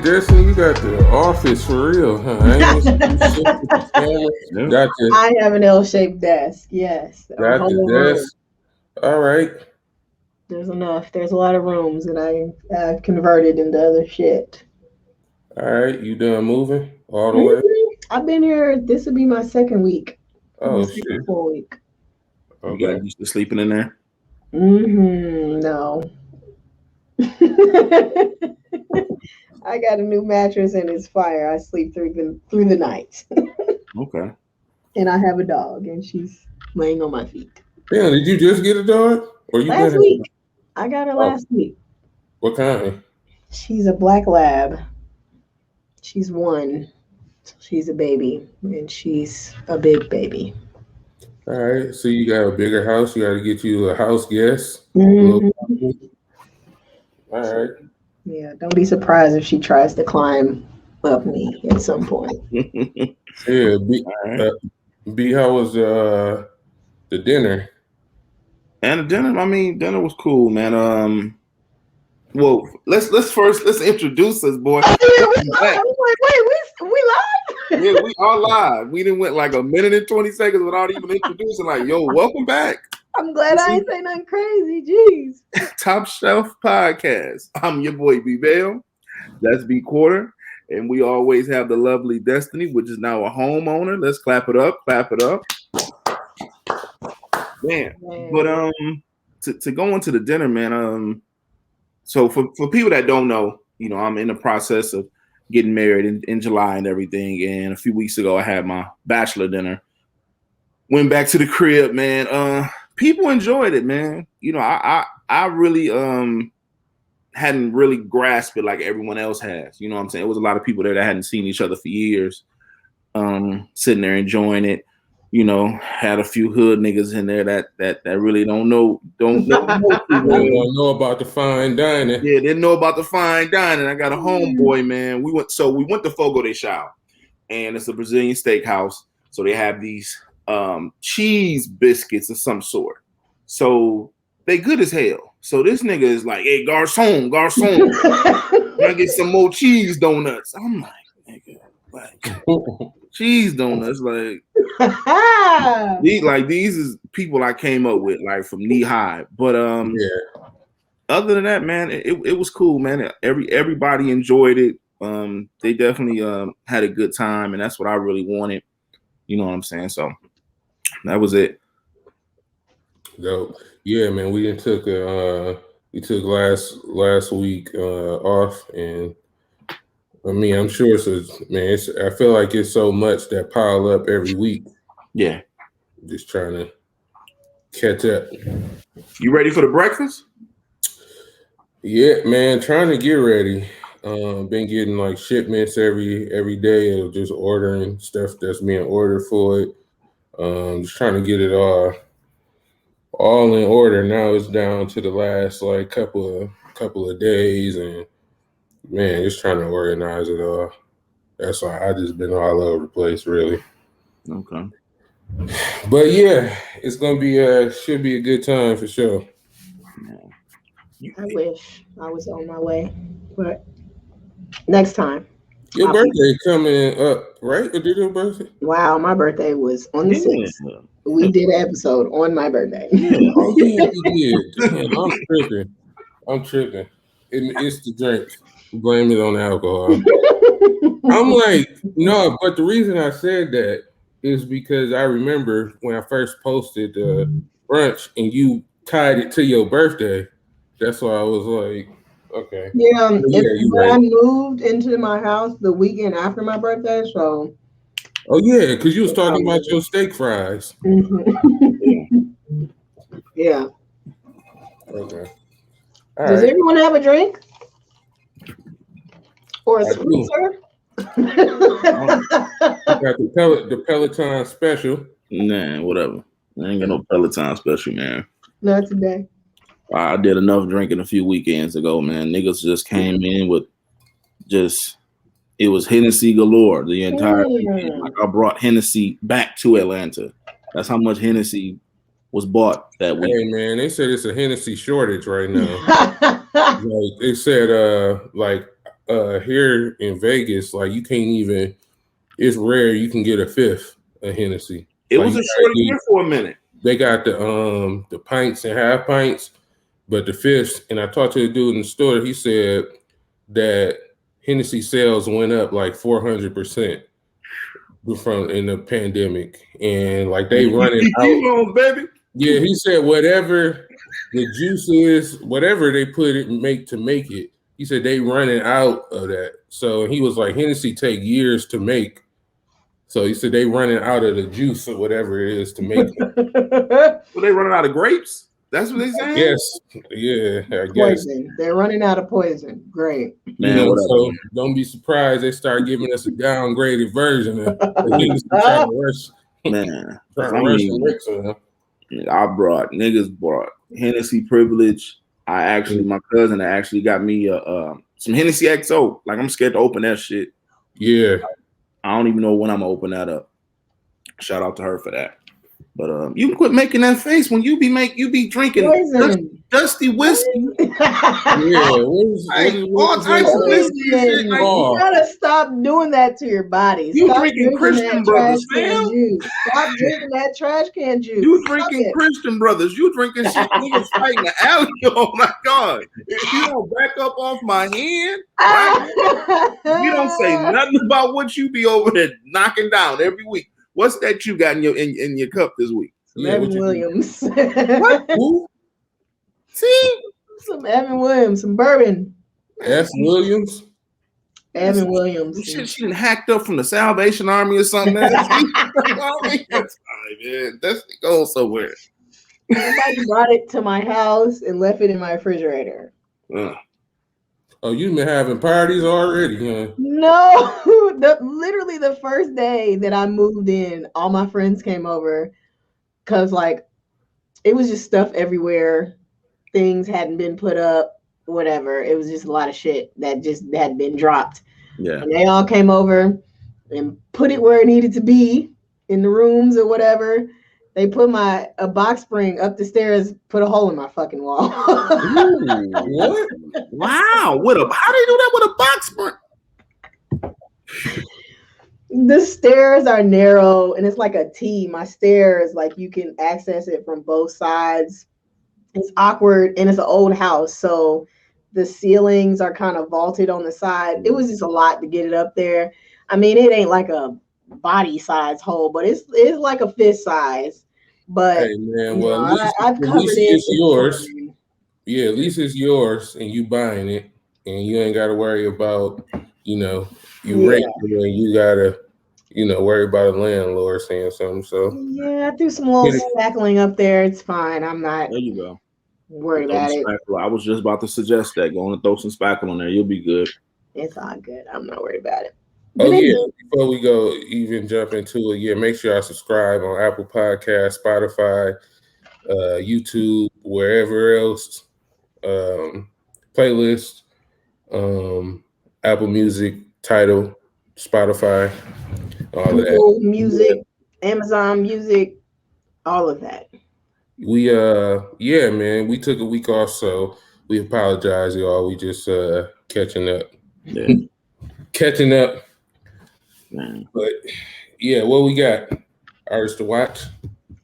Destiny, you got the office for real, huh? I have an L-shaped desk. Yes. Got the desk. All right. There's enough. There's a lot of rooms that I've converted into other shit. All right. You done moving all the way? I've been here. This will be my second week. Oh, shit. Full week. Okay. You got used to sleeping in there? No. I got a new mattress and it's fire. I sleep through the night. Okay. And I have a dog and she's laying on my feet. Damn, did you just get a dog? Or you last week? I got her last week. What kind? She's a black lab. She's 1. She's a baby and she's a big baby. All right. So you got a bigger house. You got to get you a house guest. Mm-hmm. All right. Yeah, don't be surprised if she tries to climb up me at some point. Yeah, B, how was the dinner? And the dinner, dinner was cool, man. Well, let's introduce us, boy. I was like, wait, we live? Yeah, we are live. We didn't went like a minute and 20 seconds without even introducing. Like, yo, welcome back. I'm glad I ain't say nothing crazy. Jeez. Top Shelf Podcast. I'm your boy B Bell. That's B Quarter. And we always have the lovely Destiny, which is now a homeowner. Let's clap it up. Clap it up. Man. But to go into the dinner, man. So for people that don't know, I'm in the process of getting married in July and everything. And a few weeks ago, I had my bachelor dinner. Went back to the crib, man. People enjoyed it, man. I really hadn't really grasped it like everyone else has. You know what I'm saying? It was a lot of people there that hadn't seen each other for years, sitting there enjoying it. Had a few hood niggas in there that really don't know about the fine dining. Yeah, didn't know about the fine dining. I got a homeboy, man. We went to Fogo de Chao, and it's a Brazilian steakhouse. So they have these cheese biscuits of some sort. So they good as hell. So this nigga is like, hey, garçon, can I get some more cheese donuts? I'm like, nigga, like cheese donuts, like these is people I came up with, like from knee high. But yeah. Other than that, man, it was cool, man. Everybody enjoyed it. They definitely had a good time, and that's what I really wanted. You know what I'm saying? So that was it. Dope. Yeah, man. We took last week off, and I'm sure I feel like it's so much that pile up every week. Yeah. Just trying to catch up. You ready for the breakfast? Yeah, man. Trying to get ready. Been getting like shipments every day of just ordering stuff that's being ordered for it. Just trying to get it all in order. Now it's down to the last like couple of days, and man, just trying to organize it all. That's why I just been all over the place, really. Okay. But yeah, it's gonna be should be a good time for sure. I wish I was on my way, but next time. Your birthday coming up, right? Or did your birthday? Wow, my birthday was on the 6th. We did an episode on my birthday. Oh yeah, we did. Damn, I'm tripping. It's the drink. Blame it on the alcohol. I'm like, no, but the reason I said that is because I remember when I first posted the brunch and you tied it to your birthday. That's why I was like, okay. Yeah, I moved into my house the weekend after my birthday, so. Oh yeah, because you was talking about your steak fries. Mm-hmm. Yeah. Okay. Does everyone have a drink? Or a sweeter? Got the Peloton special. Nah, whatever. I ain't got no Peloton special, man. Not today. I did enough drinking a few weekends ago, man. Niggas just came in with it was Hennessy galore the entire weekend. Like I brought Hennessy back to Atlanta. That's how much Hennessy was bought that week. Hey man, they said it's a Hennessy shortage right now. Like they said, like here in Vegas, like you can't even. It's rare you can get a fifth of Hennessy. It like, was a short year for a minute. They got the pints and half pints, but the fifths. And I talked to a dude in the store. He said that Hennessy sales went up like 400% from in the pandemic, and like they running out, baby. Yeah, he said whatever the juice is, whatever they put it make it. He said they running out of that. So he was like, Hennessy take years to make. So he said they running out of the juice or whatever it is to make it. Well, they running out of grapes? That's what they saying? Yes. Yeah, I guess. Poison. They're running out of poison. Great. Man, you know, so don't be surprised they start giving us a downgraded version of Hennessy trying to rush. Man, niggas brought Hennessy privilege. My cousin actually got me some Hennessy XO. Like, I'm scared to open that shit. Yeah. I don't even know when I'm gonna open that up. Shout out to her for that. But you can quit making that face when you be drinking dusty whiskey. All types of whiskey. You gotta stop doing that to your body. You drinking Christian Brothers, fam. Stop drinking that trash can juice. You drinking Christian Brothers. You drinking shit niggas fighting the alley. Oh my God. If you don't back up off my hand, right? You don't say nothing about what you be over there knocking down every week. What's that you got in your cup this week? Evan Williams. What? Who? See? Some Evan Williams, some bourbon. F. Williams? Evan Williams. She done hacked up from the Salvation Army or something. That's fine, man. That's going somewhere. Somebody brought it to my house and left it in my refrigerator. Oh, you've been having parties already, huh? No, literally the first day that I moved in, all my friends came over because like it was just stuff everywhere. Things hadn't been put up, whatever. It was just a lot of shit that just had been dropped. Yeah. And they all came over and put it where it needed to be in the rooms or whatever. They put a box spring up the stairs, put a hole in my fucking wall. Ooh, what? Wow. How do you do that with a box spring? The stairs are narrow and it's like a T. My stairs, like you can access it from both sides. It's awkward and it's an old house. So the ceilings are kind of vaulted on the side. It was just a lot to get it up there. I mean, it ain't like a body size hole, but it's like a fist size. But hey man, well, at least it's yours. Yeah, at least it's yours, and you buying it, and you ain't got to worry about you rent, and you gotta worry about a landlord saying something. So yeah, I threw some little spackling up there. It's fine. I'm not. There you go. Worried about it. I was just about to suggest that. Go and throw some spackle on there. You'll be good. It's all good. I'm not worried about it. Oh yeah, before we go even jump into it, make sure I subscribe on Apple Podcasts, Spotify, YouTube, wherever else, playlist, Apple Music, Tidal, Spotify, all of that. Music, Amazon Music, all of that. We man, we took a week off, so we apologize, y'all. We just catching up. Yeah. Catching up. Man. But yeah, what we got? Artists to watch?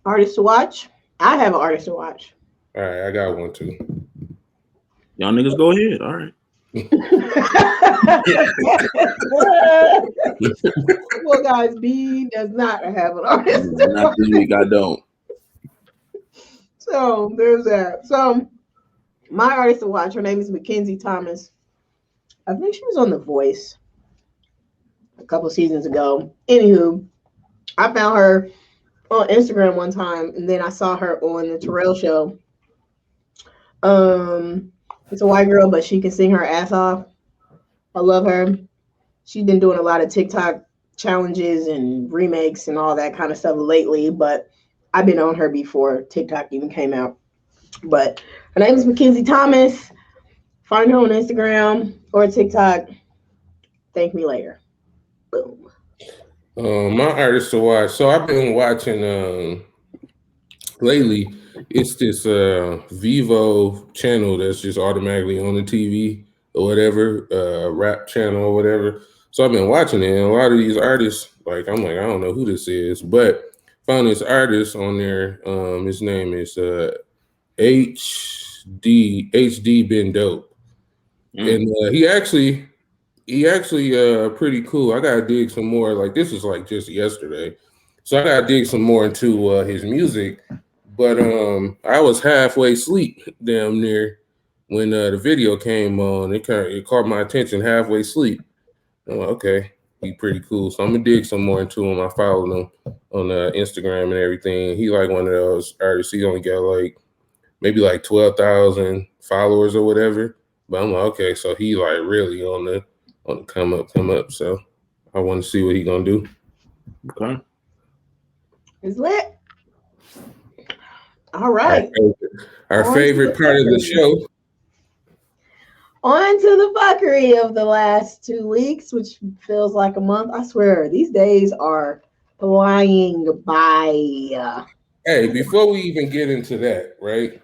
Artists to watch? I have an artist to watch. All right, I got one too. Y'all niggas go ahead. All right. Well, guys, B does not have an artist. Not this week, I don't. So there's that. So my artist to watch, her name is Mackenzie Thomas. I think she was on The Voice a couple seasons ago. Anywho, I found her on Instagram one time, and then I saw her on the Terrell Show. It's a white girl, but she can sing her ass off. I love her. She's been doing a lot of TikTok challenges and remakes and all that kind of stuff lately, but I've been on her before TikTok even came out. But her name is Mackenzie Thomas. Find her on Instagram or TikTok. Thank me later. Boom. My artist to watch. So I've been watching lately. It's this Vivo channel that's just automatically on the TV or whatever, rap channel or whatever. So I've been watching it, and a lot of these artists, like I'm like, I don't know who this is, but found this artist on there. His name is HD Been Dope, and he actually pretty cool. I gotta dig some more. Like this was like just yesterday, so I gotta dig some more into his music. But I was halfway asleep, damn near, when the video came on. It caught my attention halfway asleep. I'm like, okay, he pretty cool. So I'm gonna dig some more into him. I followed him on Instagram and everything. He like one of those artists. He only got like maybe like 12,000 followers or whatever. But I'm like, okay, so he like really on the come up. So I want to see what he gonna do. Okay. It's lit. All right. Our favorite part of the show. On to the fuckery of the last 2 weeks, which feels like a month. I swear, these days are flying by. Hey, before we even get into that, right?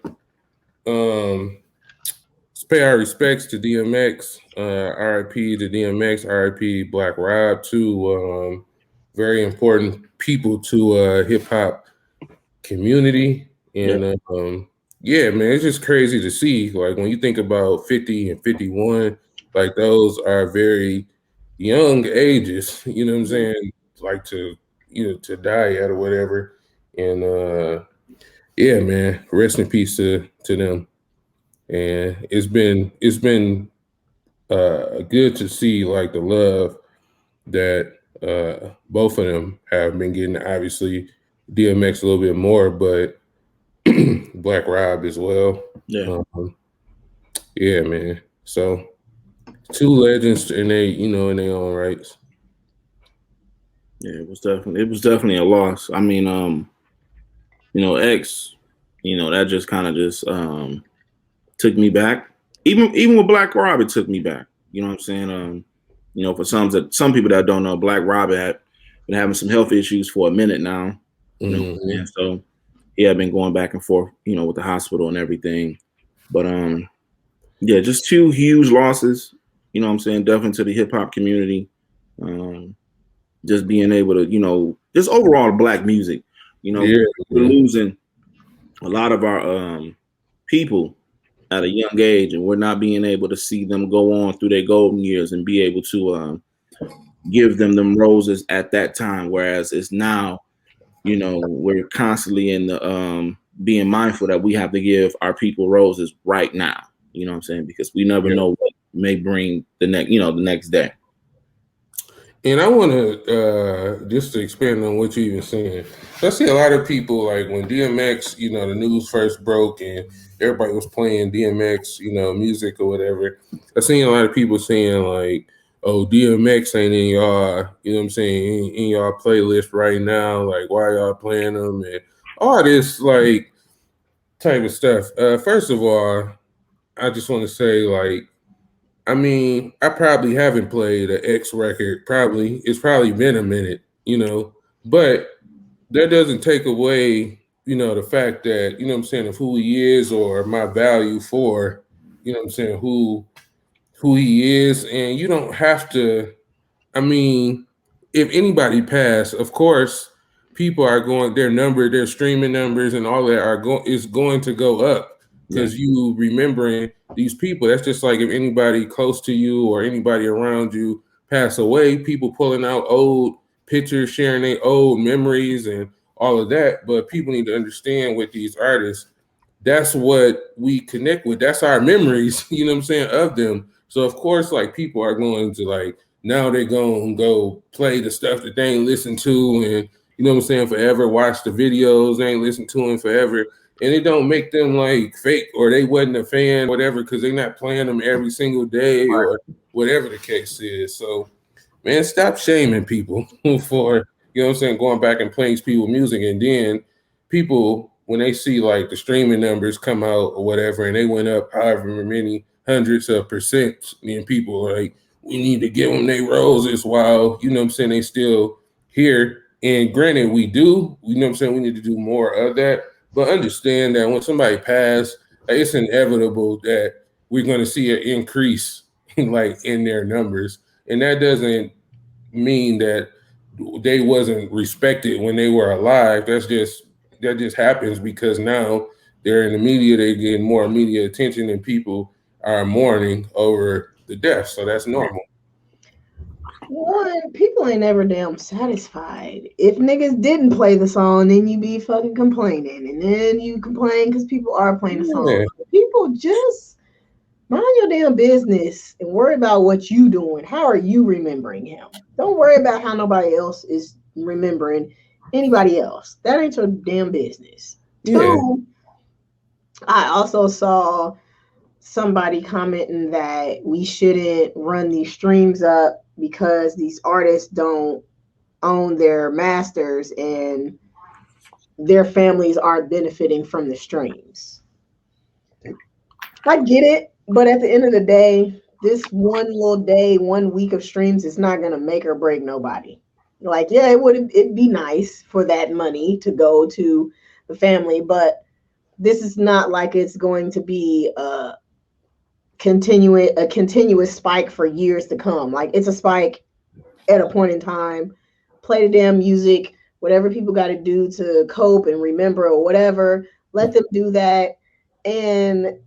Let's pay our respects to DMX. RIP to DMX. RIP Black Rob. Two very important people to hip hop community. And yeah, man, it's just crazy to see. Like when you think about 50 and 51, like those are very young ages. You know what I'm saying? Like to die at or whatever. And yeah, man, rest in peace to them. And it's been good to see like the love that both of them have been getting. Obviously, DMX a little bit more, but Black Rob as well. Yeah. Yeah, man. So two legends in in their own rights. Yeah, it was definitely a loss. I mean, X, that just kind of just took me back. Even with Black Rob, it took me back. You know what I'm saying? For some people that don't know, Black Rob had been having some health issues for a minute now. And so yeah, I've been going back and forth, with the hospital and everything. But yeah, just two huge losses, you know what I'm saying, definitely to the hip hop community. Just being able to, just overall Black music, we're losing a lot of our people at a young age, and we're not being able to see them go on through their golden years and be able to give them roses at that time. Whereas it's now, we're constantly in the being mindful that we have to give our people roses right now. You know what I'm saying? Because we never know what may bring the next day. And I want to just to expand on what you even saying. I see a lot of people like when DMX, the news first broke and everybody was playing DMX, music or whatever. I seen a lot of people saying like, "Oh, DMX ain't in y'all, you know what I'm saying, in y'all playlist right now. Like, why y'all playing them and all this like type of stuff." First of all, I just want to say like, I mean, I probably haven't played an X record. It's probably been a minute, but that doesn't take away, the fact that, what I'm saying, of who he is or my value for, what I'm saying, who he is. And you don't have to, I mean, if anybody passed, of course, people are going, their streaming numbers and all that is going to go up because you remembering these people. That's just like if anybody close to you or anybody around you pass away, people pulling out old pictures, sharing their old memories and all of that. But people need to understand with these artists, that's what we connect with. That's our memories, you know what I'm saying, of them. So of course, like people are going to like, now they're going to go play the stuff that they ain't listened to and, you know what I'm saying, forever, watch the videos, they ain't listened to them forever. And it don't make them like fake or they wasn't a fan, whatever, because they're not playing them every single day or whatever the case is. So, man, stop shaming people for, what I'm saying, going back and playing people's music. And then people, when they see like the streaming numbers come out or whatever, and they went up however many hundreds of percent, and people are like, we need to give them their roses while, you know what I'm saying, they still here. And granted, we do, you know what I'm saying, we need to do more of that. But understand that when somebody passes, it's inevitable that we're going to see an increase like in their numbers, and that doesn't mean that they wasn't respected when they were alive. That just happens because now they're in the media, they get more media attention, and people are mourning over the death. So that's normal. One, people ain't ever damn satisfied. If niggas didn't play the song, then you be fucking complaining, and then you complain because people are playing the song. Yeah. People just mind your damn business and worry about what you doing. How are you remembering him? Don't worry about how nobody else is remembering anybody else. That ain't your damn business. Yeah. Two, I also saw somebody commenting that we shouldn't run these streams up because these artists don't own their masters and their families aren't benefiting from the streams. I get it, but at the end of the day, this one little day, 1 week of streams is not gonna make or break nobody. Like, yeah, it'd be nice for that money to go to the family, but this is not like it's going to be a continuous spike for years to come. Like, it's a spike at a point in time. Play the damn music, whatever people got to do to cope and remember or whatever. Let them do that and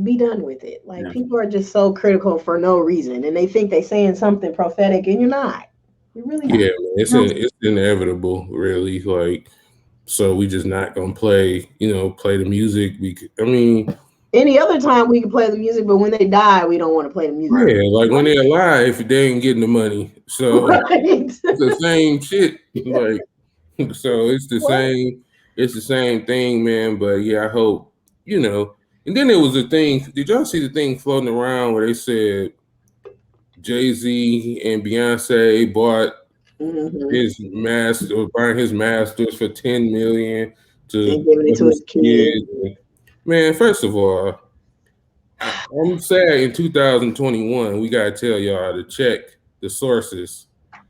be done with it. Like, people are just so critical for no reason, and they think they're saying something prophetic, and you're not. You're really not. Yeah, man, it's inevitable, really. Like, so we just not gonna play the music. I mean, any other time we can play the music, but when they die, we don't want to play the music. Yeah, like when they're alive, they ain't getting the money. So right. It's the same shit. Like, so it's the same. It's the same thing, man. But yeah, I hope And then there was a thing. Did y'all see the thing floating around where they said Jay-Z and Beyonce bought his master, or buying his masters for $10 million to give it to his kid? Man, first of all, I'm sad in 2021 we gotta tell y'all to check the sources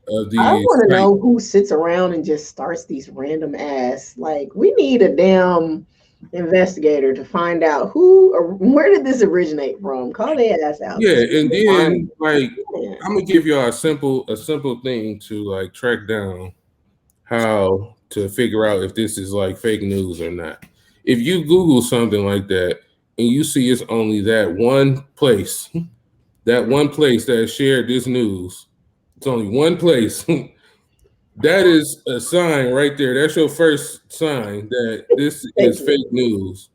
of these. I want to know who sits around and just starts these random ass. Like, we need a damn investigator to find out who or where did this originate from. Call their ass out. Yeah, and then I'm gonna give y'all a simple thing to like track down how to figure out if this is like fake news or not. If you Google something like that and you see it's only that one place that shared this news, it's only one place. That is a sign right there. That's your first sign that this is fake news.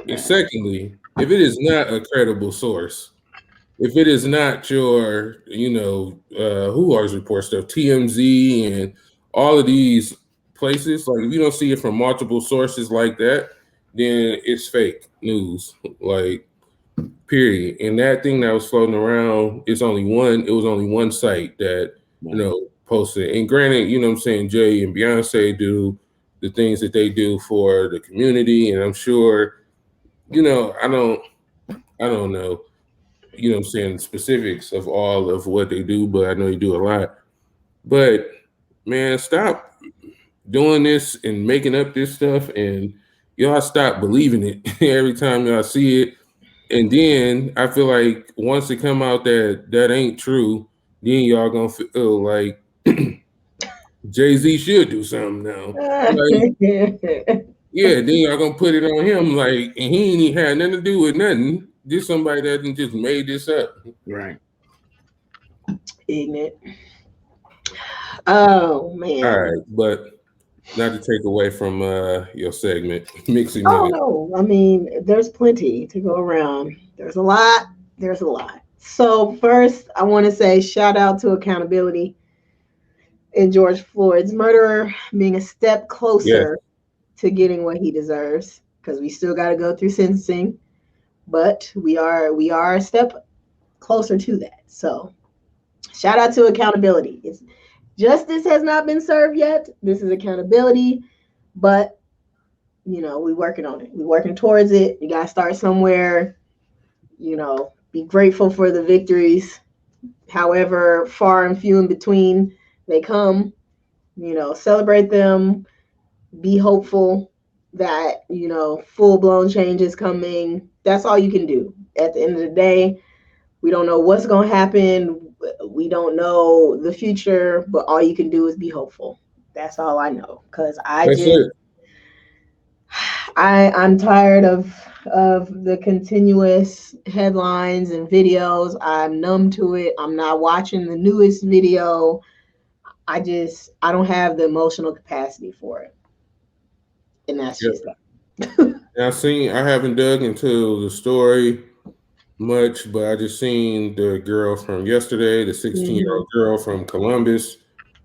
And secondly, if it is not a credible source, if it is not your, who always reports stuff, TMZ and all of these places, like if you don't see it from multiple sources like that, then it's fake news, like, period. And that thing that was floating around, it was only one site that, posted. And granted, what I'm saying, Jay and Beyonce do the things that they do for the community, and I'm sure, I don't know, what I'm saying, specifics of all of what they do, but I know they do a lot. But man, stop doing this and making up this stuff, and y'all stop believing it every time y'all see it. And then I feel like once it come out that ain't true, then y'all gonna feel like Jay-Z should do something now. Like, yeah, then y'all gonna put it on him, like, and he ain't even had nothing to do with nothing. Just somebody that just made this up. Right. Ignorant. Oh man. All right, but not to take away from your segment, mixing. No, I mean, there's plenty to go around. There's a lot. So first, I want to say shout out to accountability in George Floyd's murderer being a step closer to getting what he deserves, because we still got to go through sentencing, but we are a step closer to that. So shout out to accountability. Justice has not been served yet. This is accountability, but we working on it. We working towards it. You gotta start somewhere. Be grateful for the victories, however far and few in between they come. Celebrate them. Be hopeful that full blown change is coming. That's all you can do. At the end of the day, We don't know what's going to happen. We don't know the future, but all you can do is be hopeful. That's all I know. Because That's it. I'm tired of the continuous headlines and videos. I'm numb to it. I'm not watching the newest video. I don't have the emotional capacity for it. And that's Yep. just that. I haven't dug into the story much, but I just seen the girl from yesterday, the 16-year-old girl from Columbus,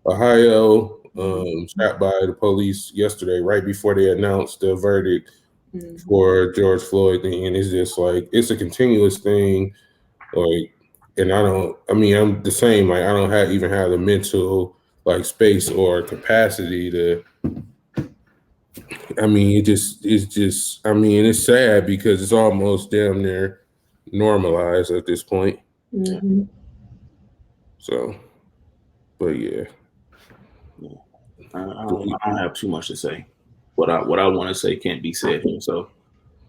Ohio, shot by the police yesterday, right before they announced the verdict for George Floyd thing. And it's just like, it's a continuous thing. Like, and I'm the same. Like, I don't even have the mental like space or capacity to. It's sad because it's almost damn near normalized at this point. So, but yeah. I don't have too much to say. What I want to say can't be said here. So,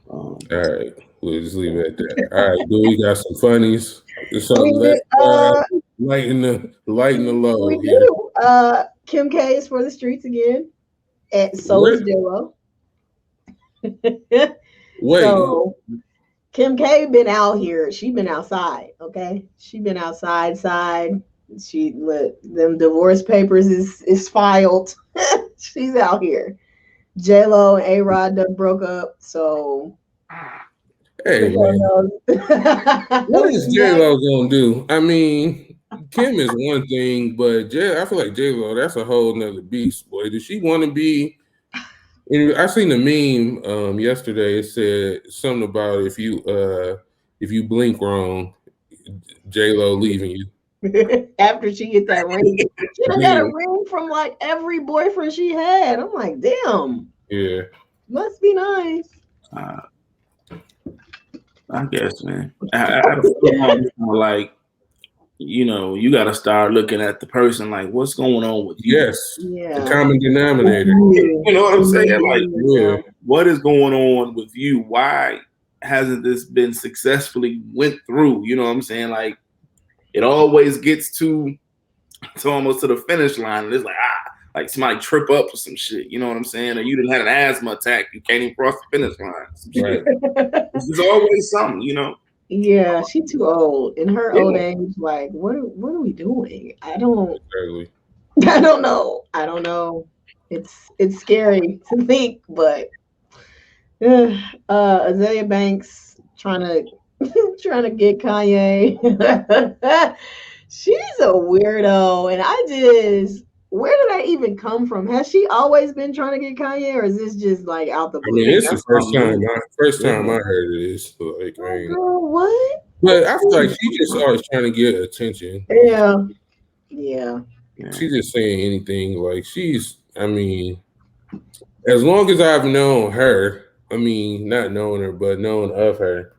all right, we'll just leave it at that. All right, do we got some funnies? Something lighten the load. We do. Kim K is for the streets again, and so is J-Lo. Wait. So Kim K been out here. She been outside. Okay, she been outside. She them divorce papers is filed. She's out here. J-Lo and A-Rod done broke up. So hey man, what is J-Lo gonna do? I mean, Kim is one thing, but I feel like J-Lo, that's a whole nother beast, boy. Does she want to be? I seen a meme yesterday. It said something about if you blink wrong, J-Lo leaving you. After she get that ring. She done got a ring from like every boyfriend she had. I'm like, damn. Yeah. Must be nice. I guess, man. Like, you got to start looking at the person like, what's going on with you? Yes. Yeah. The common denominator. You know what I'm saying? Like, what is going on with you? Why hasn't this been successfully went through? You know what I'm saying? Like, it always gets to almost to the finish line. And it's like somebody trip up or some shit. You know what I'm saying? Or you didn't have an asthma attack. You can't even cross the finish line. Right. There's always something, Yeah, she's too old. In her old age, like, what are we doing? I don't know. It's scary to think, but Azealia Banks trying to get Kanye. She's a weirdo, and where did that even come from? Has she always been trying to get Kanye, or is this just like out the blue? I mean, it's the first time I heard of this. Like, girl, what? But I feel like she just always trying to get attention. Yeah. She's just saying anything. Like, as long as I've known her, not knowing her, but known of her,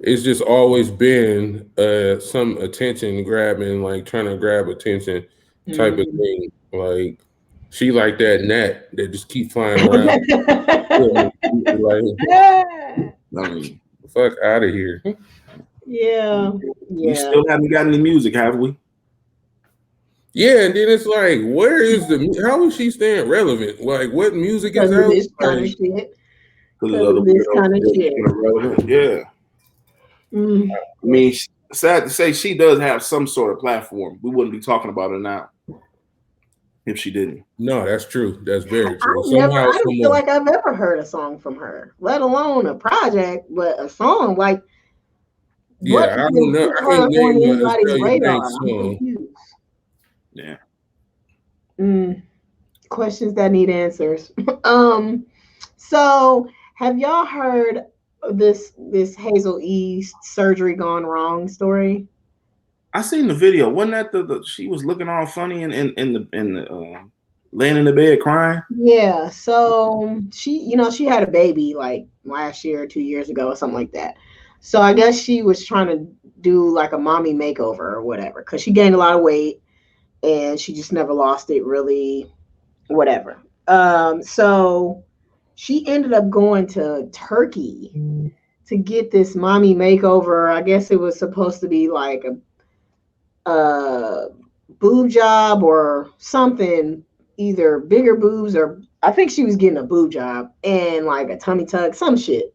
it's just always been some attention grabbing, like trying to grab attention type of thing. Like, she like that gnat that just keep flying around. Fuck out of here. Yeah. We still haven't gotten any music, have we? Yeah, and then it's like, how is she staying relevant? Like, what music is out? This kind of shit. This kind of shit. Yeah. I mean, sad to say, she does have some sort of platform. We wouldn't be talking about her now if she didn't. No, that's true. That's very true. I don't feel like I've ever heard a song from her, let alone a project, but a song like. Yeah, I don't know. I can't name anybody's radar. Yeah. Questions that need answers. So have y'all heard this Hazel East surgery gone wrong story? I seen the video. Wasn't that she was looking all funny in the laying in the bed crying? Yeah. So she had a baby like last year or 2 years ago or something like that. So I guess she was trying to do like a mommy makeover or whatever, because she gained a lot of weight and she just never lost it really, whatever. So she ended up going to Turkey to get this mommy makeover. I guess it was supposed to be like a boob job or something, either bigger boobs or I think she was getting a boob job and like a tummy tuck, some shit.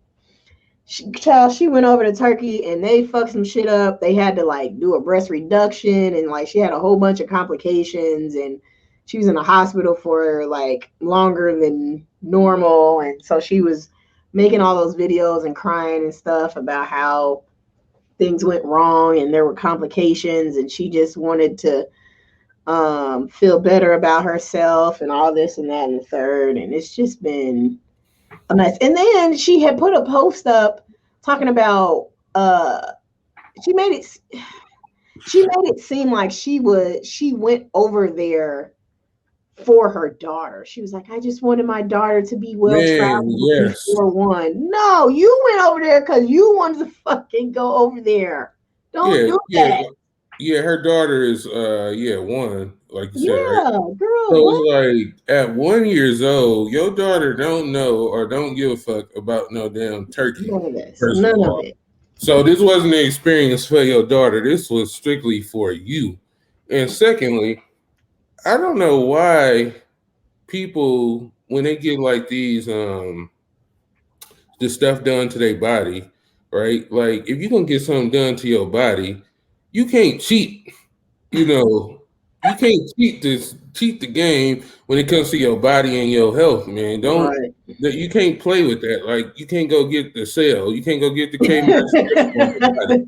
She went over to Turkey and they fucked some shit up. They had to like do a breast reduction and like she had a whole bunch of complications and she was in the hospital for like longer than normal. And so she was making all those videos and crying and stuff about how things went wrong and there were complications and she just wanted to feel better about herself and all this and that and the third. And it's just been a mess. And then she had put a post up talking about she made it seem like she went over there for her daughter. She was like, I just wanted my daughter to be well traveled before one. No, you went over there because you wanted to fucking go over there. Don't do that. Yeah, her daughter is one, like you said, right? Girl. So it's like at 1 year old, your daughter don't know or don't give a fuck about no damn turkey. None of this. None of it. So this wasn't an experience for your daughter. This was strictly for you. And secondly, I don't know why people, when they get like these this stuff done to their body, right? Like if you're gonna get something done to your body, you can't cheat. You know, you can't cheat the game when it comes to your body and your health, man. You can't play with that. Like you can't go get the sale. You can't go get the Kmart.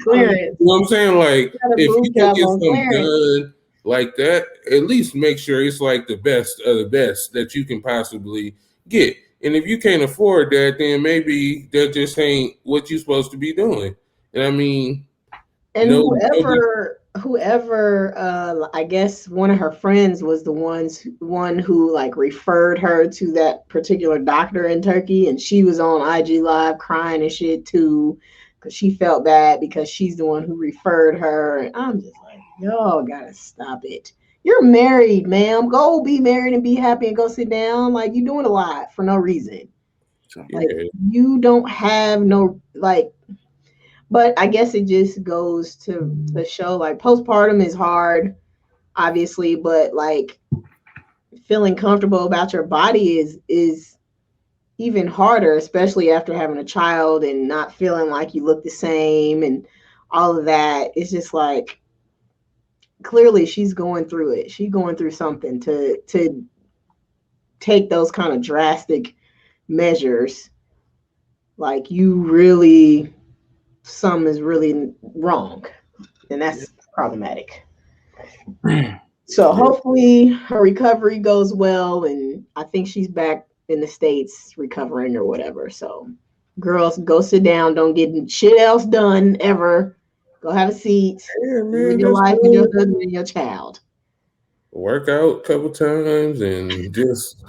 Clearance. You know what I'm saying? Like if you can get something done like that, at least make sure it's like the best of the best that you can possibly get. And if you can't afford that, then maybe that just ain't what you're supposed to be doing. And I mean, and whoever I guess one of her friends was the one who like referred her to that particular doctor in Turkey, and she was on IG Live crying and shit too because she felt bad because she's the one who referred her. And I'm just like, y'all gotta stop it. You're married, ma'am. Go be married and be happy and go sit down. Like you're doing a lot for no reason. Like you don't have no like. But I guess it just goes to show like postpartum is hard, obviously, but like feeling comfortable about your body is even harder, especially after having a child and not feeling like you look the same and all of that. It's just like clearly she's going through it. She's going through something to take those kind of drastic measures. Like you really something is really wrong, and that's problematic. So hopefully her recovery goes well, and I think she's back in the States recovering or whatever. So girls, go sit down. Don't get shit else done ever. Go have a seat. Live your life with your husband and your child. Work out a couple times and just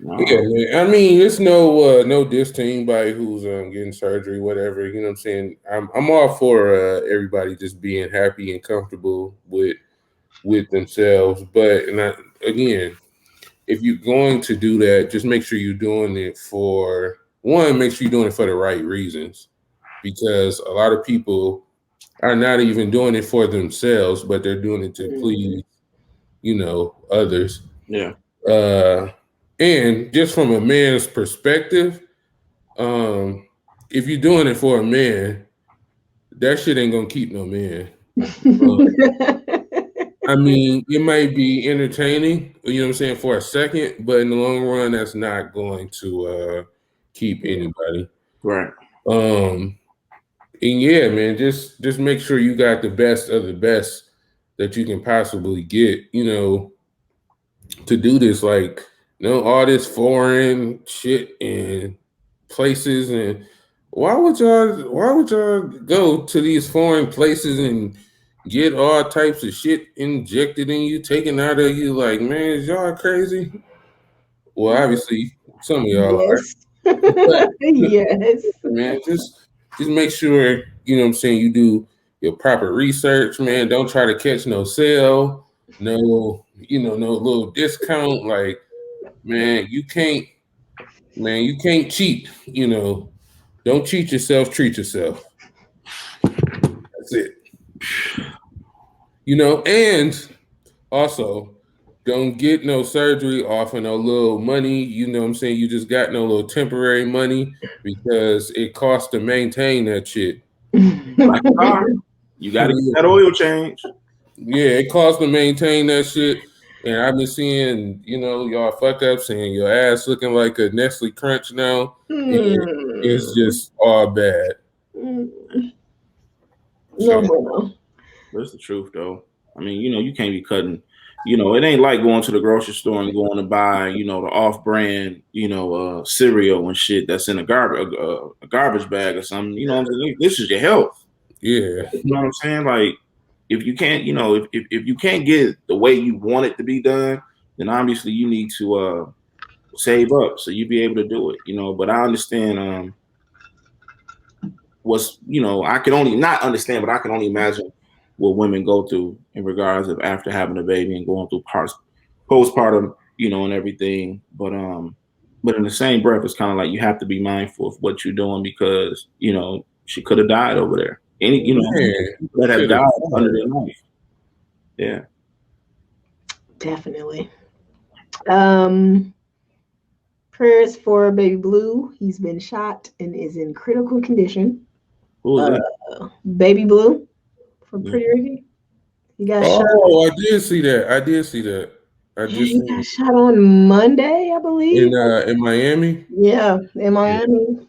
yeah, man. I mean, it's no diss to anybody who's getting surgery, whatever. You know what I'm saying? I'm all for everybody just being happy and comfortable with themselves. But again, if you're going to do that, just make sure you're doing it for one. Make sure you're doing it for the right reasons, because a lot of people are not even doing it for themselves, but they're doing it to please, others. Yeah. And just from a man's perspective, if you're doing it for a man, that shit ain't gonna keep no man. I mean, it might be entertaining, you know what I'm saying, for a second, but in the long run, that's not going to keep anybody. Right. And yeah, man, just make sure you got the best of the best that you can possibly get, to do this. Like, all this foreign shit and places, and why would y'all go to these foreign places and get all types of shit injected in you, taken out of you? Like, man, is y'all crazy? Well, obviously some of y'all are. But, yes. Man, just make sure, you know what I'm saying, you do your proper research, man. Don't try to catch no sale, no little discount. Like, man, you can't cheat, Don't Don't cheat yourself, treat yourself. That's it. You know, and also don't get no surgery off of no little money. You know what I'm saying? You just got no little temporary money because it costs to maintain that shit. Like a car, you got to get that oil change. Yeah, it costs to maintain that shit. And I've been seeing, you know, y'all fuck up saying your ass looking like a Nestle Crunch now. It's just all bad. No. That's the truth, though. I mean, you know, you can't be cutting. You know, it ain't like going to the grocery store and going to buy, you know, the off-brand, you know, cereal and shit that's in a garbage bag or something. You know what I'm saying? This is your health. Yeah. You know what I'm saying? Like, if you can't, you know, if you can't get the way you want it to be done, then obviously you need to save up so you be able to do it. You know, but I understand what's, you know, I can only not understand, but I can only imagine what women go through in regards of after having a baby and going through postpartum, you know, and everything. But in the same breath, it's kind of like you have to be mindful of what you're doing because, you know, she could have died over there. Any, you know, that have died under their life. Yeah. Definitely. Prayers for baby Blue. He's been shot and is in critical condition. Who is that? Baby Blue from Pretty Ricky. He got shot. Oh, I did see that. He got shot on Monday, I believe. In Miami? Yeah, in Miami.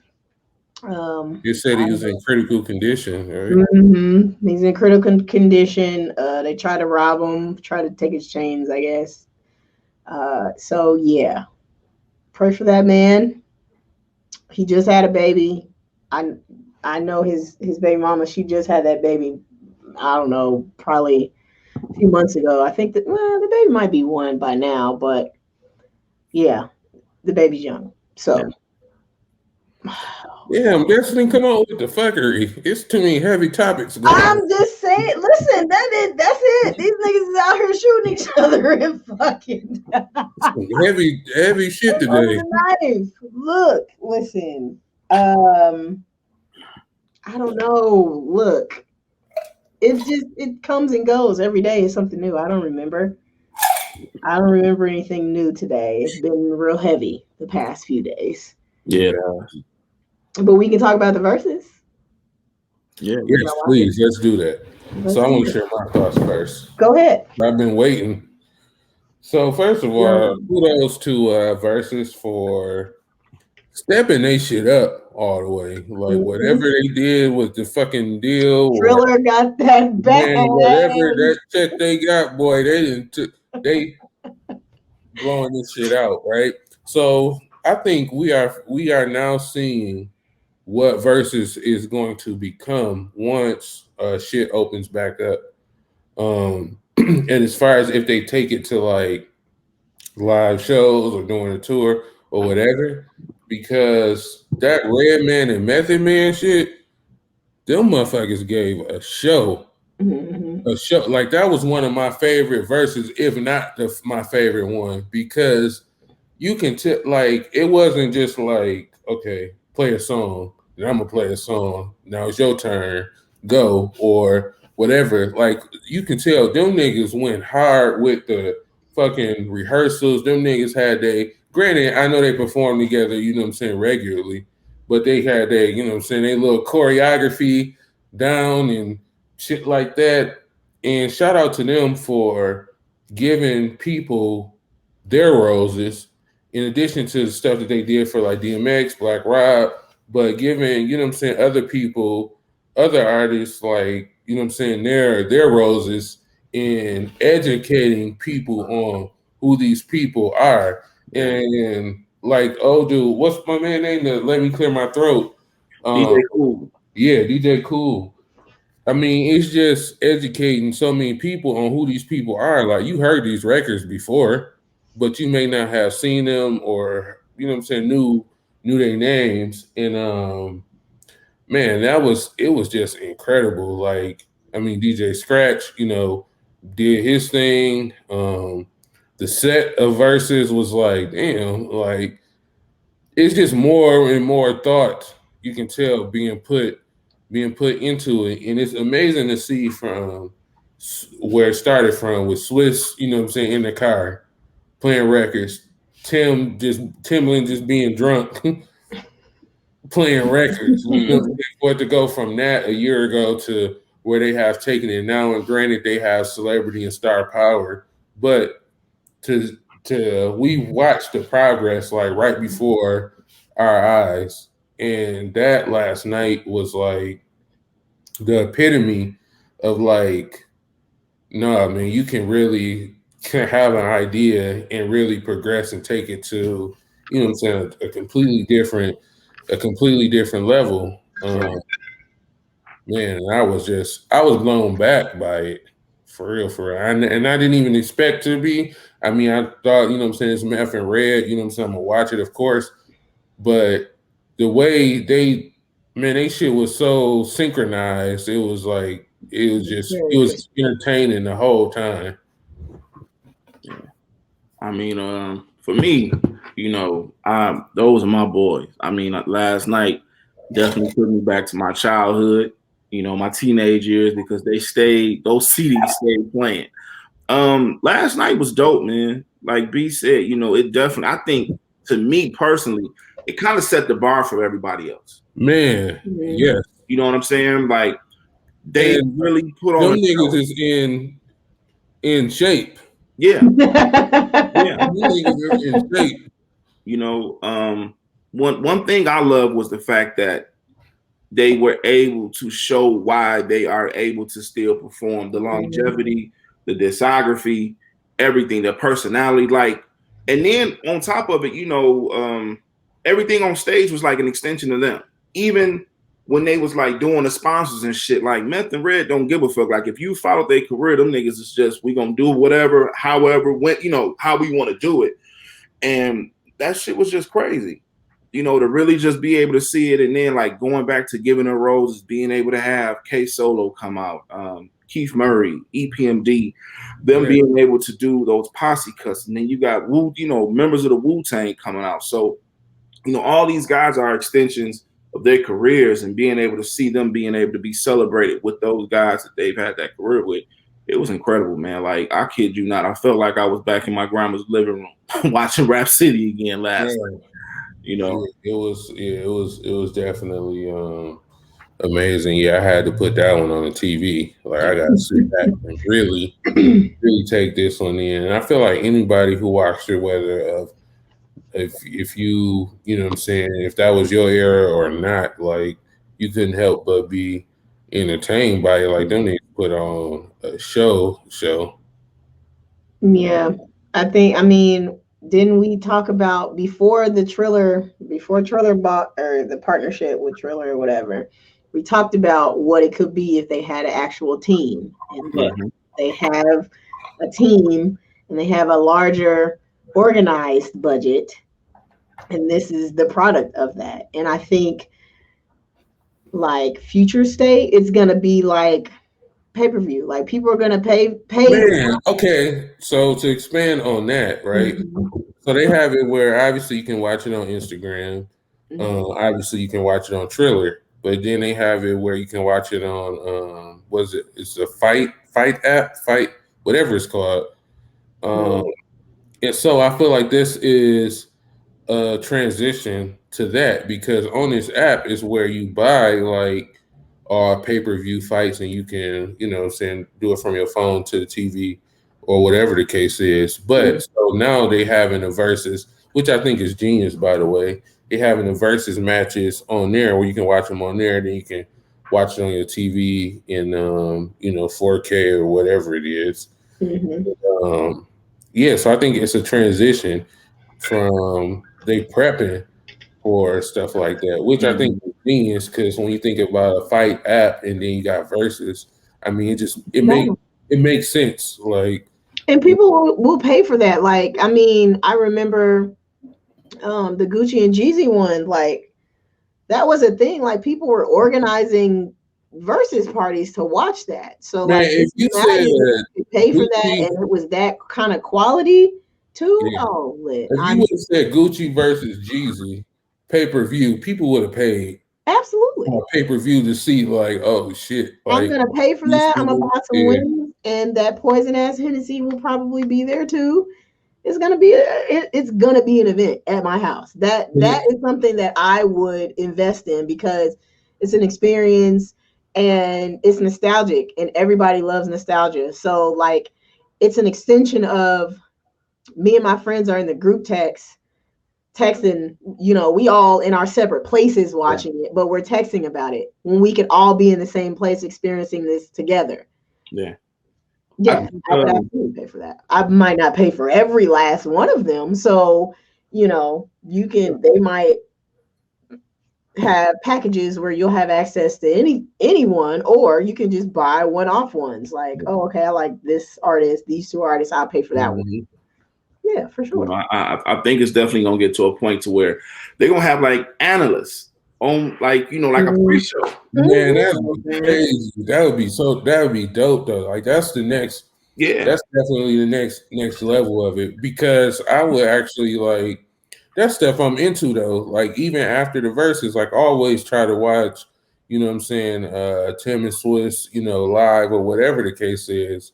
You said he was in critical condition, right? Mm-hmm. He's in critical condition. They tried to rob him, try to take his chains, I guess. So yeah. Pray for that man. He just had a baby. I know his baby mama. She just had that baby. I don't know, probably a few months ago. I think that the baby might be one by now, but yeah, the baby's young. So yeah, I'm guessing come on with the fuckery. It's too many heavy topics. I'm just saying. Listen, that's it. These niggas is out here shooting each other and fucking heavy shit today. Look, listen. I don't know. Look, it comes and goes every day. It's something new. I don't remember anything new today. It's been real heavy the past few days. Yeah. But we can talk about the verses. Yeah. Yes, please. Let's do that. So I want to share my thoughts first. Go ahead. I've been waiting. So first of all, kudos to Verzuz for stepping they shit up all the way. Like whatever they did with the fucking deal. Thriller got that back. Man, whatever that check they got, boy, they blowing this shit out, right? So I think we are now seeing what Verzuz is going to become once shit opens back up. And as far as if they take it to like live shows or doing a tour or whatever, because that Redman and Method Man shit, them motherfuckers gave a show. A show like that was one of my favorite verses, if not my favorite one, because you can tell like it wasn't just like, okay, play a song, and I'm gonna play a song. Now it's your turn, go, or whatever. Like you can tell them niggas went hard with the fucking rehearsals. Them niggas had granted, I know they perform together, you know what I'm saying, regularly, but they had you know what I'm saying, they little choreography down and shit like that. And shout out to them for giving people their roses in addition to the stuff that they did for like DMX, Black Rob, but giving, you know what I'm saying, other people, other artists, like, you know what I'm saying, their roses in educating people on who these people are. And like, oh dude, what's my man name to let me clear my throat? DJ Cool. Yeah, DJ Cool. I mean, it's just educating so many people on who these people are. Like, you heard these records before, but you may not have seen them or, you know what I'm saying, knew their names. And man, it was just incredible. Like, I mean, DJ Scratch, you know, did his thing. The set of verses was like, damn, like it's just more and more thought you can tell being put into it, and it's amazing to see from where it started from with Swiss, you know what I'm saying, in the car playing records, Timbaland just being drunk playing records. You know, for it to go from that a year ago to where they have taken it now, and granted they have celebrity and star power, but to we watched the progress like right before our eyes, and that last night was like the epitome of like, no, I mean, you can really have an idea and really progress and take it to, you know what I'm saying, a completely different level. Man, I was blown back by it, for real, for real. And I didn't even expect to be. I mean, I thought, you know what I'm saying, it's Meth and Red, you know what I'm saying, I'm gonna watch it, of course. But the way they shit was so synchronized, it was like, it was entertaining the whole time. Yeah. I mean, for me, you know, those are my boys. I mean, last night definitely took me back to my childhood, you know, my teenage years, because those CDs stayed playing. Last night was dope, man. Like B said, you know, it definitely, I think, to me personally, it kind of set the bar for everybody else. Man, yes. You know what I'm saying? Like, they really put on. Them niggas is in shape. Yeah. Yeah. Them niggas is in shape. You know, one thing I love was the fact that they were able to show why they are able to still perform, the longevity, the discography, everything, the personality, like, and then on top of it, you know, everything on stage was like an extension of them. Even when they was like doing the sponsors and shit, like Meth and Red don't give a fuck. Like, if you follow their career, them niggas is just, we gonna do whatever, however, when, you know, how we want to do it. And that shit was just crazy, you know, to really just be able to see it. And then like going back to Giving Her Roses, being able to have K Solo come out, Keith Murray, EPMD, them being able to do those posse cuts. And then you got Wu, you know, members of the Wu-Tang coming out. So, you know, all these guys are extensions of their careers, and being able to see them being able to be celebrated with those guys that they've had that career with, it was incredible, man. Like, I kid you not, I felt like I was back in my grandma's living room watching Rap City again last night. You know, it was definitely amazing. Yeah, I had to put that one on the TV. Like, I got to sit back and really take this one in. And I feel like anybody who watched it, whether if you know what I'm saying, if that was your era or not, like, you couldn't help but be entertained by it. Like, them niggas put on a show. Yeah, I mean, didn't we talk about before Triller bought, or the partnership with Triller or whatever, we talked about what it could be if they had an actual team. And look, they have a team and they have a larger organized budget, and this is the product of that. And I think like future state, it's gonna be like pay-per-view. Like, people are gonna pay. Man, okay. So to expand on that, right? So they have it where obviously you can watch it on Instagram. Obviously you can watch it on Triller, but then they have it where you can watch it on it's a fight app, whatever it's called. And so I feel like this is a transition to that, because on this app is where you buy like pay-per-view fights, and you can, you know what I'm saying, do it from your phone to the TV or whatever the case is. But so now they having a versus, which I think is genius, by the way. They having the versus matches on there where you can watch them on there, then you can watch it on your TV in you know, 4K or whatever it is. Yeah, so I think it's a transition from they prepping for stuff like that, which I think is genius, because when you think about a fight app and then you got versus, I mean, it makes sense. Like, and people will pay for that. Like, I mean, I remember the Gucci and Jeezy one, like, that was a thing. Like, people were organizing versus parties to watch that. So, man, like, if you said you pay for that and it was that kind of quality too, lit. If you would have said Gucci versus Jeezy pay-per-view, people would have paid. Absolutely. on pay-per-view to see like, oh shit, I'm like gonna pay for these that. I'm gonna people, buy some yeah, wings, and that poison ass Hennessy will probably be there too. It's gonna be an event at my house. That is something that I would invest in because it's an experience and it's nostalgic, and everybody loves nostalgia. So like, it's an extension of me and my friends are in the group text texting, we all in our separate places watching it, but we're texting about it when we could all be in the same place experiencing this together. Yeah. Yeah, I would absolutely pay for that. I might not pay for every last one of them. So, they might have packages where you'll have access to anyone, or you can just buy one-off ones. Like, oh, okay, I like this artist, these two artists, I'll pay for that one. Yeah, for sure. I think it's definitely gonna get to a point to where they're gonna have like analysts on, like like a pre-show. Man, that would be crazy. That would be dope though. Like that's the next. Yeah, that's definitely the next level of it, because I would actually like that stuff I'm into though. Like even after the Verzuz, like I always try to watch, you know what I'm saying, Tim and Swiss, live or whatever the case is,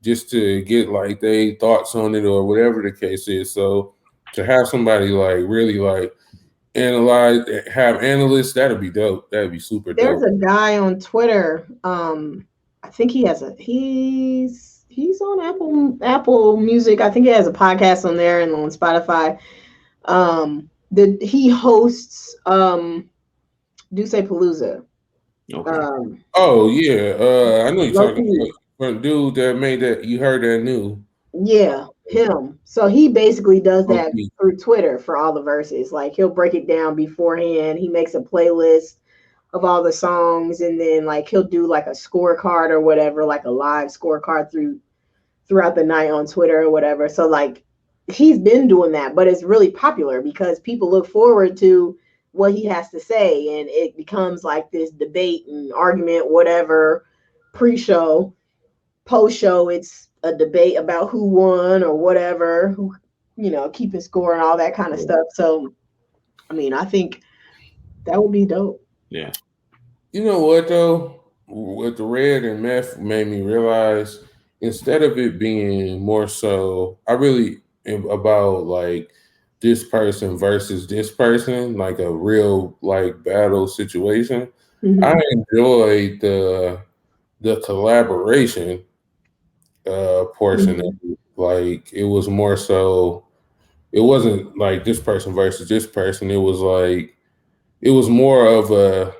just to get like their thoughts on it or whatever the case is. So to have somebody like really like analyze, have analysts, that'd be dope. That'd be super dope. There's a guy on Twitter. I think he's on Apple Music. I think he has a podcast on there and on Spotify. He hosts Duce Palooza. Okay. Oh yeah, I know you're talking about dude that made that. You heard that new? Yeah, him. So he basically does that through Twitter for all the verses. Like he'll break it down beforehand. He makes a playlist of all the songs, and then like he'll do like a scorecard or whatever, like a live scorecard throughout the night on Twitter or whatever. So like he's been doing that, but it's really popular because people look forward to what he has to say, and it becomes like this debate and argument, whatever. Pre-show, post-show, it's a debate about who won or whatever, who keeping score and all that kind of stuff. So I mean, I think that would be dope. Yeah. You know what though? What the Red and Meth made me realize, instead of it being more so, I really am about like this person versus this person, like a real like battle situation. Mm-hmm. I enjoyed the collaboration portion of it. Like it was more so, it wasn't like this person versus this person. It was like, it was more of a,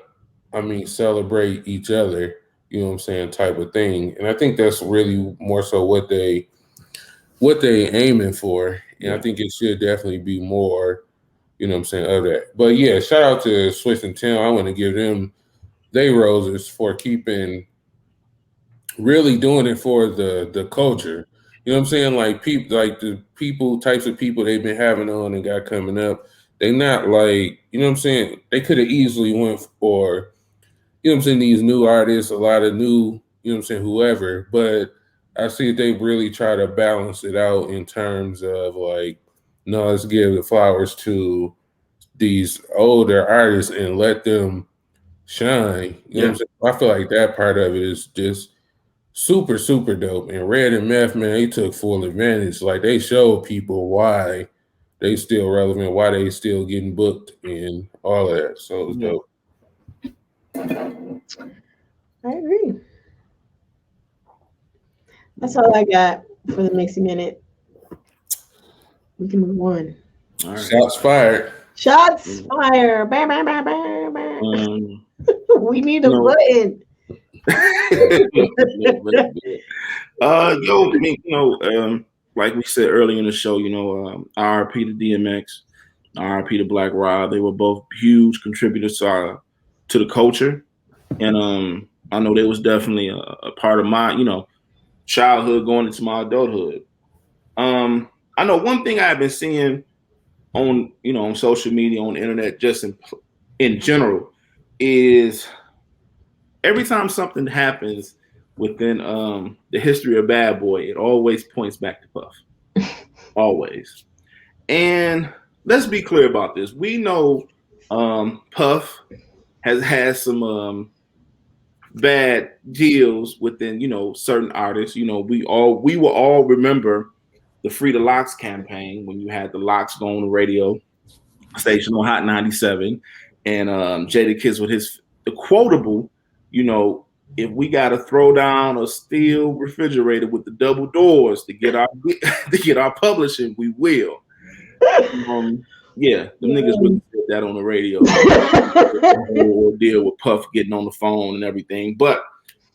celebrate each other, you know what I'm saying, type of thing. And I think that's really more so what they aiming for. And I think it should definitely be more, you know what I'm saying, of that. But yeah, shout out to Swiss and Tim. I want to give them they roses for really doing it for the culture. You know what I'm saying? Like people, like the types of people they've been having on and got coming up. They not like, you know what I'm saying? They could have easily went for, you know what I'm saying, these new artists, a lot of new, you know what I'm saying, whoever. But I see they really try to balance it out in terms of like, no, let's give the flowers to these older artists and let them shine. You know what I'm saying? I feel like that part of it is just super, super dope. And Red and Meth, man, they took full advantage. Like they showed people why they still relevant, why they still getting booked and all of that. So it was dope. I agree. That's all I got for the Mixy Minute. We can move on. All right. Shots fired. Shots fired. Bam, bam, bam, bam, bam. We need a button. Like we said earlier in the show, RIP to DMX, RIP to Black Rob. They were both huge contributors to the culture, and I know they was definitely a part of my childhood going into my adulthood. I know one thing I've been seeing on on social media, on the internet, just in general, is every time something happens within the history of Bad Boy, it always points back to Puff. Always. And let's be clear about this. We know Puff has had some bad deals within, certain artists. We will all remember the Free the Locks campaign when you had the Locks go on the radio station on Hot 97, and Jada Kiss with the quotable, if we got to throw down a steel refrigerator with the double doors to get our publishing, we will. Yeah, them niggas really said that on the radio. Or deal with Puff getting on the phone and everything, but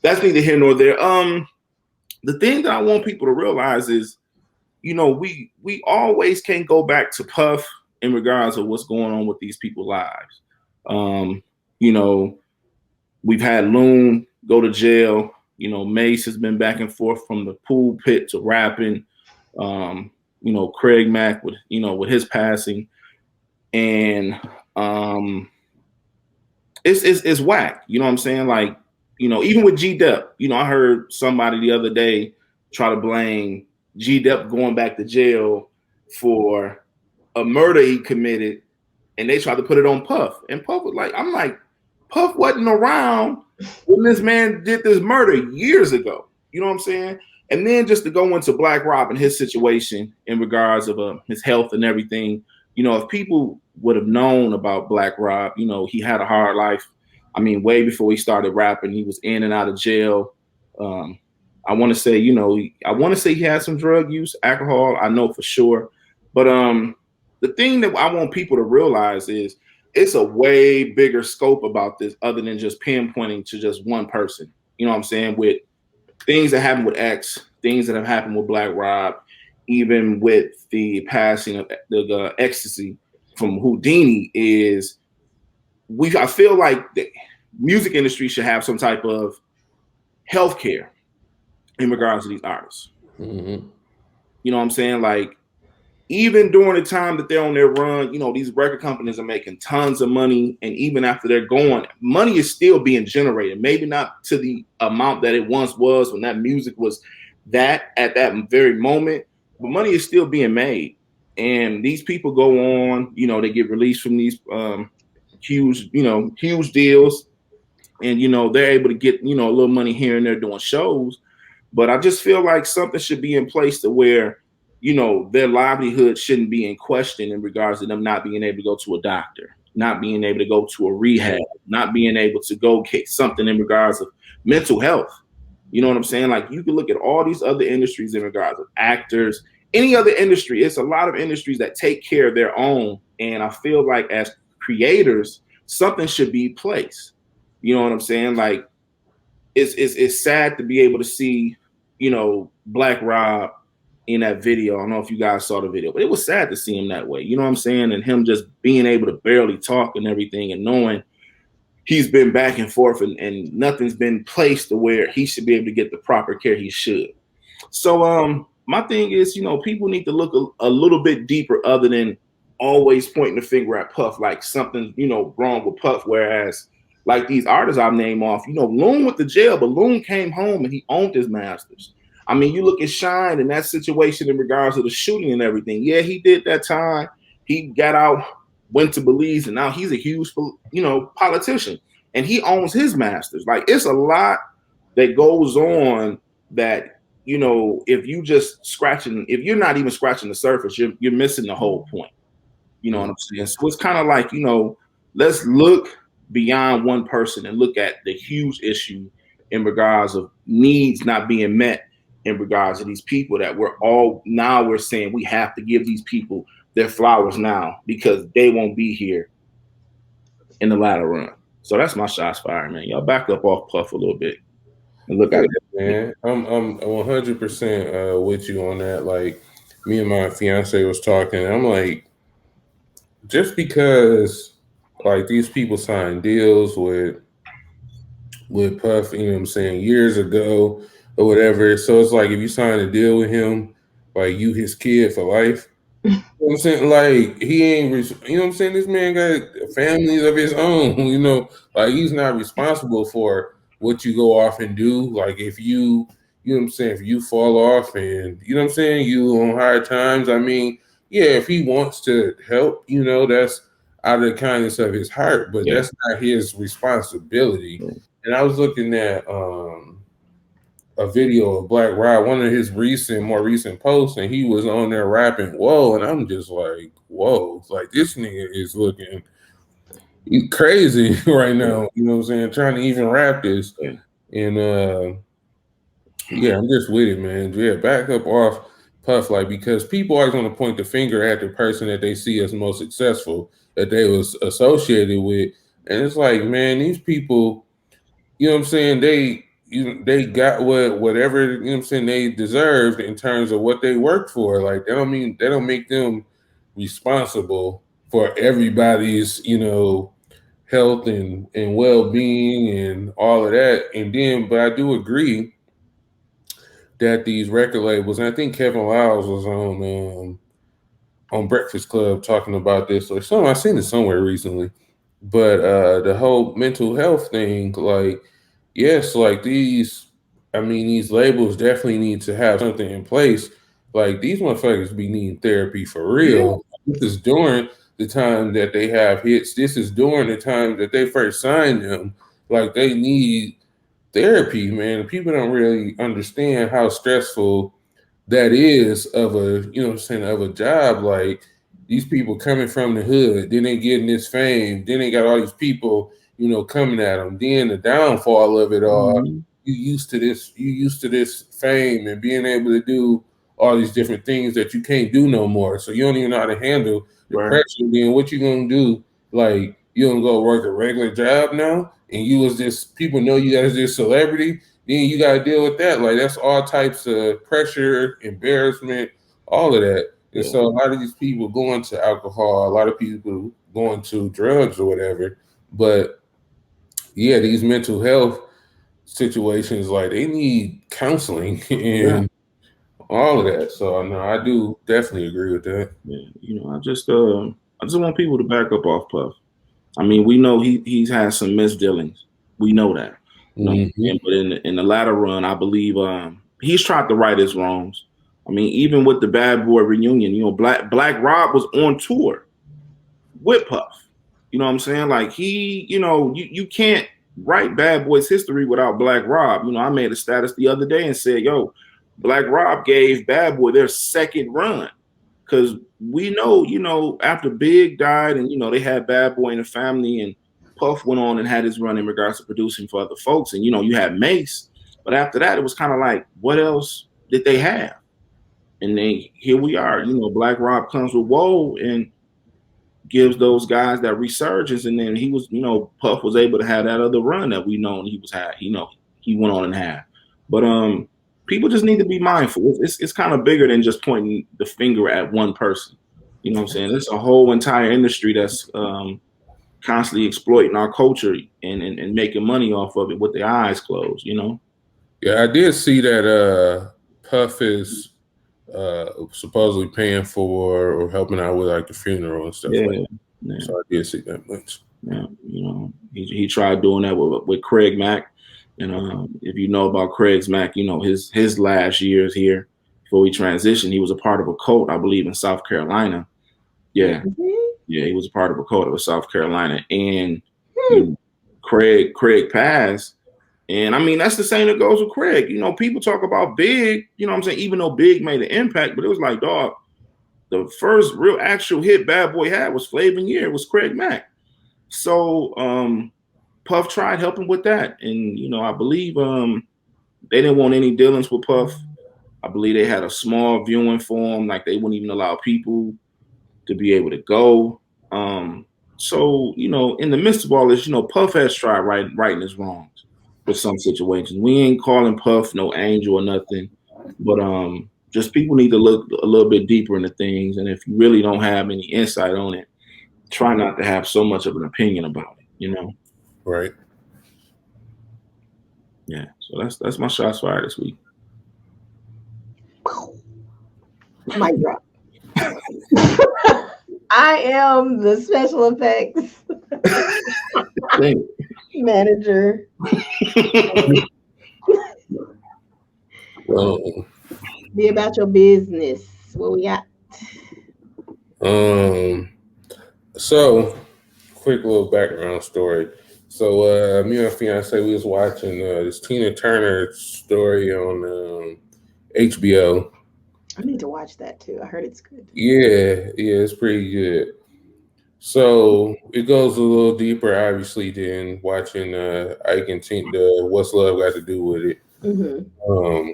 that's neither here nor there. The thing that I want people to realize is, we always can't go back to Puff in regards of what's going on with these people's lives. We've had Loon go to jail. Mace has been back and forth from the pool pit to rapping. Craig Mack with his passing, and it's whack. You know what I'm saying? Like, even with G-Dep, I heard somebody the other day try to blame G-Dep going back to jail for a murder he committed, and they tried to put it on Puff. And Puff was like, I'm like, Puff wasn't around when this man did this murder years ago. You know what I'm saying? And then just to go into Black Rob and his situation in regards of his health and everything, if people would have known about Black Rob, he had a hard life. I mean, way before he started rapping, he was in and out of jail. I want to say, he had some drug use, alcohol. I know for sure. But the thing that I want people to realize is it's a way bigger scope about this other than just pinpointing to just one person. You know what I'm saying? With things that happened with X, things that have happened with Black Rob, even with the passing of the ecstasy from Houdini, I feel like the music industry should have some type of health care in regards to these artists. Mm-hmm. You know what I'm saying? Like, even during the time that they're on their run, these record companies are making tons of money. And even after they're gone, money is still being generated. Maybe not to the amount that it once was when that music was that at that very moment, but money is still being made. And these people go on, they get released from these huge deals. And, they're able to get, a little money here and there doing shows. But I just feel like something should be in place to where, their livelihood shouldn't be in question in regards to them not being able to go to a doctor, not being able to go to a rehab, not being able to go get something in regards of mental health. You know what I'm saying? Like, you can look at all these other industries in regards of actors, any other industry. It's a lot of industries that take care of their own. And I feel like as creators, something should be placed. You know what I'm saying? Like, it's sad to be able to see, Black Rob in that video. I don't know if you guys saw the video, but it was sad to see him that way. You know what I'm saying? And him just being able to barely talk and everything, and knowing he's been back and forth and nothing's been placed to where he should be able to get the proper care he should. So my thing is, people need to look a little bit deeper other than always pointing the finger at Puff like something, wrong with Puff. Whereas like these artists I've named off, Loon went to jail, but Loon came home and he owned his masters. I mean, you look at Shine and that situation in regards to the shooting and everything. Yeah, he did that time. He got out, went to Belize, and now he's a huge, politician. And he owns his masters. Like, it's a lot that goes on that, if you're not even scratching the surface, you're missing the whole point. You know what I'm saying? So it's kind of like, let's look beyond one person and look at the huge issue in regards of needs not being met in regards to these people that we're saying we have to give these people their flowers now because they won't be here in the latter run. So that's my shots fired, man. Y'all back up off Puff a little bit and look at it. Man, I'm 100% with you on that. Like, me and my fiance was talking. I'm like, just because like these people signed deals with Puff, you know what I'm saying, years ago or whatever. So it's like if you sign a deal with him, like you his kid for life. You know what I'm saying? Like he ain't, you know what I'm saying? This man got families of his own, like he's not responsible for what you go off and do. Like if you know what I'm saying, if you fall off and, you know what I'm saying, you on hard times, I mean, yeah, if he wants to help, out of the kindness of his heart, but that's not his responsibility. And I was looking at a video of Black Rob, one of his more recent posts, and he was on there rapping "Whoa," and I'm just like, "Whoa!" It's like this nigga is looking crazy right now. You know what I'm saying? Trying to even rap this, and yeah, I'm just with it, man. Yeah, back up off Puff, like, because people always want to point the finger at the person that they see as most successful that they was associated with, and it's like, man, these people, you know what I'm saying? They got whatever, you know what I'm saying, they deserved in terms of what they worked for. Like, that don't make them responsible for everybody's, you know, health and well-being and all of that. And then, but I do agree that these record labels, and I think Kevin Lyles was on Breakfast Club talking about this, or something. I've seen it somewhere recently. But the whole mental health thing, like, yes, like these labels definitely need to have something in place. Like, these motherfuckers be needing therapy for real. This is during the time that they have hits. This is during the time that they first signed them. Like, they need therapy, man. People don't really understand how stressful that is of a, you know what I'm saying, of a job. Like, these people coming from the hood, then they getting this fame, then they got all these people, you know, coming at them. Then the downfall of it all, you used to this fame and being able to do all these different things that you can't do no more. So you don't even know how to handle the pressure. Then what you gonna do? Like, you gonna go work a regular job now, and you was this, people know you as this celebrity, then you gotta deal with that. Like, that's all types of pressure, embarrassment, all of that. And so a lot of these people going to alcohol, a lot of people going to drugs or whatever. But yeah, these mental health situations, like, they need counseling and all of that. So no, I do definitely agree with that. Yeah, you know, I just want people to back up off Puff. I mean, we know he's had some misdealings. We know that. You know, but in the latter run, I believe he's tried to right his wrongs. I mean, even with the Bad Boy reunion, you know, Black Rob was on tour with Puff. You know what I'm saying? Like, he, you know, you can't write Bad Boy's history without Black Rob. You know, I made a status the other day and said, yo, Black Rob gave Bad Boy their second run. Because we know, you know, after Big died and, you know, they had Bad Boy in the family, and Puff went on and had his run in regards to producing for other folks. And, you know, you had Mace. But after that, it was kind of like, what else did they have? And then here we are. You know, Black Rob comes with Whoa and gives those guys that resurgence. And then he was, you know, Puff was able to have that other run that we known he was had. You know, he went on and had. But people just need to be mindful. It's kind of bigger than just pointing the finger at one person. You know what I'm saying? There's a whole entire industry that's constantly exploiting our culture and making money off of it with their eyes closed, you know? Yeah, I did see that Puff is supposedly paying for or helping out with, like, the funeral and stuff like that. Yeah. So I did see that much. Yeah, you know, he tried doing that with Craig Mack. And if you know about Craig's Mack, you know, his last years here before he transitioned, he was a part of a cult, I believe, in South Carolina. Yeah. Yeah, he was a part of a cult of South Carolina. And you know, Craig passed. And I mean, that's the same that goes with Craig. You know, people talk about Big, you know what I'm saying, even though Big made an impact, but it was like, dog, the first real actual hit Bad Boy had was Flavor in Year. It was Craig Mack. So Puff tried helping with that. And, you know, I believe they didn't want any dealings with Puff. I believe they had a small viewing for him, like they wouldn't even allow people to be able to go. So, you know, in the midst of all this, you know, Puff has tried righting his wrongs with some situations. We ain't calling Puff no angel or nothing, but just people need to look a little bit deeper into things. And if you really don't have any insight on it, try not to have so much of an opinion about it, you know? Right. Yeah. So that's my shots fired this week. Mic drop. I am the special effects manager. Be about your business. What we got? So quick little background story. So me and my fiance, we was watching this Tina Turner story on HBO. I need to watch that too. I heard it's good. Yeah, it's pretty good. So it goes a little deeper, obviously, than watching Ike and Tina. What's Love Got to Do with it? Mm-hmm.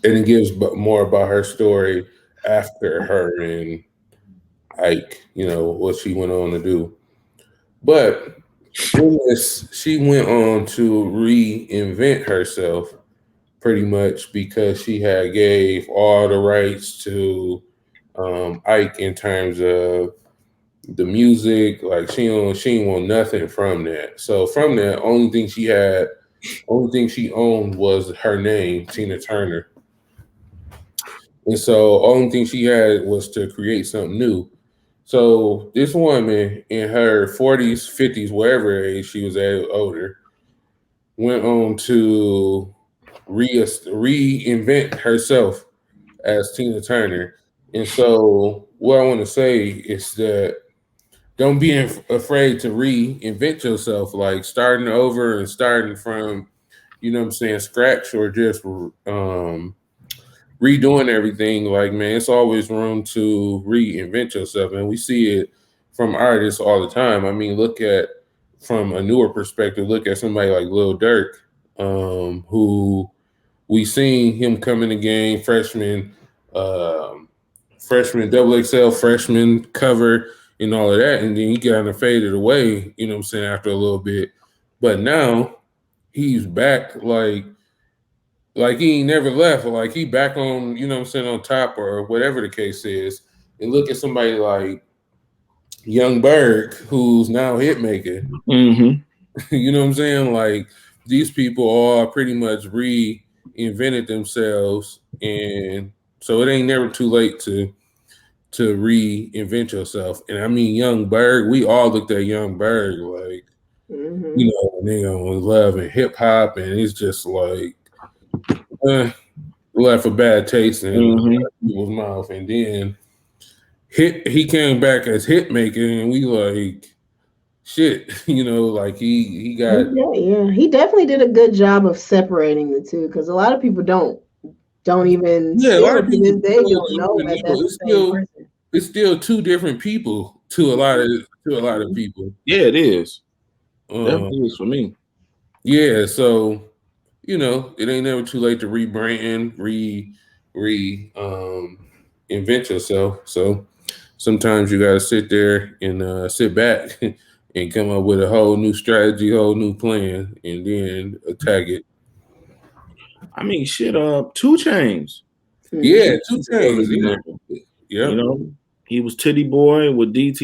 And it gives more about her story after her and Ike, what she went on to do. But in this, she went on to reinvent herself pretty much because she had gave all the rights to Ike in terms of the music. Like she didn't want nothing from that. So from that, only thing she owned was her name, Tina Turner. And so only thing she had was to create something new. So this woman in her 40s, 50s, wherever age she was at, older, went on to reinvent herself as Tina Turner. And so what I want to say is that don't be afraid to reinvent yourself, like starting over and starting from, scratch, or just redoing everything. Like, man, it's always room to reinvent yourself. And we see it from artists all the time. I mean, from a newer perspective, look at somebody like Lil Durk, who we seen him come in the game, freshman, double XL freshman cover and all of that. And then he kind of faded away, after a little bit. But now he's back like he ain't never left, or like he back on, on top, or whatever the case is. And look at somebody like Young Berg, who's now a hit maker. Mm-hmm. You know what I'm saying? Like these people all pretty much reinvented themselves, and so it ain't never too late to reinvent yourself. And I mean, Young Berg, we all looked at Young Berg like, nigga on Love and Hip Hop, and it's just like left a bad taste in people's mouth. And then he came back as hit maker, and we like shit, like he got. Yeah, he definitely did a good job of separating the two, because a lot of people don't even a lot of to this people day don't know that that's the same person. It's still two different people to a lot of people. Yeah, it is. Definitely is for me. Yeah, so it ain't never too late to rebrand, invent yourself. So sometimes you gotta sit there and sit back and come up with a whole new strategy, whole new plan, and then attack it. I mean, shit, 2 Chainz. Yeah, 2 Chainz. Yeah. He was Titty Boy with DT.